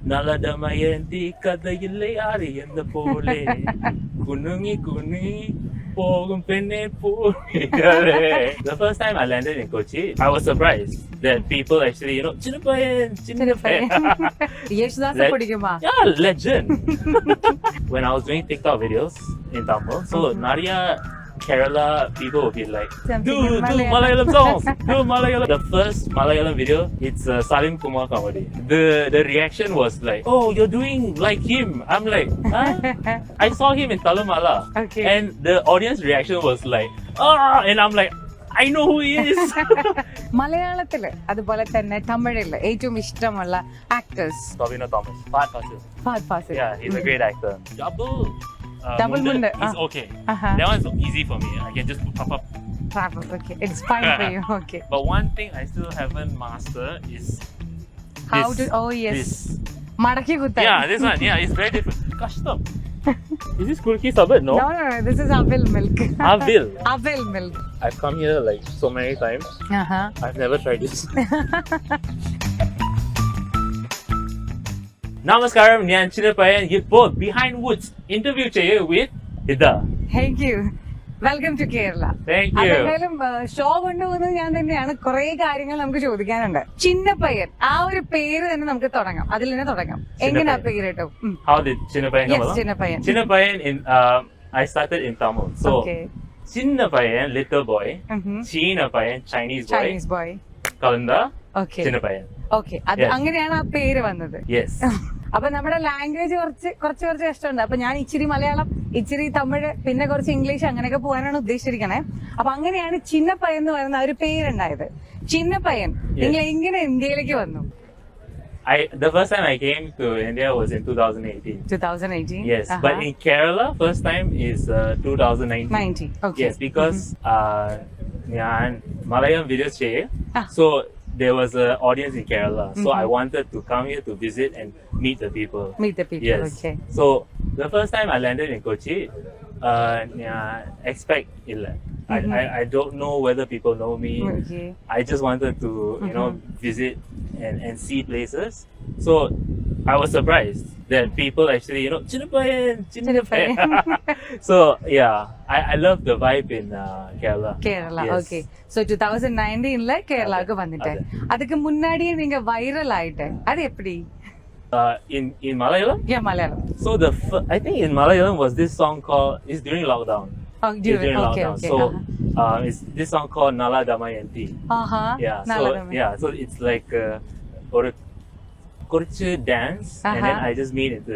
Nala Damayanti Kadayile Ari and the Pole Kunungi Kuni Pogum Pene The first time I landed in Kochi, I was surprised that people actually, Chinapayan. Yesudasa പിടിക്കുമാ Yeah, legend. When I was doing TikTok videos in Tamil, so Naria Kerala people would be like, do Malayalam songs, do Malayalam. The first Malayalam video, it's Salim Kumar comedy. The reaction was like, oh, you're doing like him. I'm like, huh? I saw him in Talumala. Okay. And the audience reaction was like, ah, and I'm like, I know who he is. മലയാളത്തില് അതുപോലെ തന്നെ തമിഴില് ഏറ്റവും ഇഷ്ടമുള്ള actors Tobino Thomas, Fahad Fasil. Fahad Fasil Yeah, he's a great actor. Double Munde, is okay. Uh-huh. That one's easy for me. I can just pop up. Okay, it's fine for you. Okay. But one thing I still haven't mastered is How this. to? Oh yes. This. മടക്കി കുത്താൻ. Yeah, this one. Yeah, it's very different. Gosh, stop. Is this Kulki Sabat? No. No. This is Avil milk. Avil. Avil milk. I've come here like so many times. Uh-huh. I've never tried this. Namaskaram, ഞാൻ ചിന്നപ്പയ്യൻ ഇപ്പോൾ Behind Woods interview ചെയ്യേ with Ida. Thank you. Welcome to Kerala. Thank you. അതെന്തായാലും show കൊണ്ടുപോകുന്നത് ഞാൻ തന്നെയാണ്. കുറെ കാര്യങ്ങൾ നമുക്ക് ചോദിക്കാനുണ്ട്. ചിന്നപ്പയ്യൻ ആ ഒരു പേര് തന്നെ നമുക്ക് തുടങ്ങാം. അതിൽ തന്നെ തുടങ്ങാം. എങ്ങനെയാ പേര് കേട്ടോ? How did Chinnapayyan come along? ചിന്നപ്പയ്യൻ. Chinnapayyan I started in Tamil. So Okay. Chinnapayyan, little boy. Mhm. Chinnapayyan, Chinese boy. Chinese boy. Kalanda, Okay. Chinnapayyan. Okay. അത് Yes. അങ്ങനെയാണ് ആ പേര് വന്നത്. Yes. അപ്പൊ നമ്മുടെ ലാംഗ്വേജ് കുറച്ച് കഷ്ടമുണ്ട്. അപ്പൊ ഞാൻ ഇച്ചിരി മലയാളം, ഇച്ചിരി തമിഴ്, പിന്നെ കുറച്ച് ഇംഗ്ലീഷ് അങ്ങനെയൊക്കെ പോകാനാണ് ഉദ്ദേശിച്ചിരിക്കണേ. അപ്പൊ അങ്ങനെയാണ് ചിന്നപ്പയ്യൻ എന്ന് പറയുന്ന ഒരു പേരുണ്ടായത്. ചിന്നപ്പയ്യൻ നിങ്ങൾ എങ്ങനെ ഇന്ത്യയിലേക്ക് വന്നു? The first time I came to India was in 2018. 2018. Yes, but in Kerala, first time is 2019. 90. Okay. Yes, because ഞാൻ Malayalam videos ചെയ്യേ. Ah. So there was an audience in Kerala. So I wanted to come here to visit and meet the people. Meet the people. Yes. Okay. So the first time I landed in Kochi, expect illa. I don't know whether people know me. Okay. I just wanted to visit and see places. So I was surprised that people actually Chinnapayyan. So yeah, I love the vibe in Kerala. Kerala. Yes. Okay. So 2019 കേരളക്ക് വന്നിട്ട് அதுக்கு முன்னாடியே நீங்க viral ஆயிட்டு அது எப்படி? In Malayalam. Yeah, Malayalam. So I think in Malayalam was this song called. It's during lockdown. Oh, during okay, lockdown. okay. So it's this song called Nala Damayanti. Yeah. So it's like or kurchu dance, and then I just made it into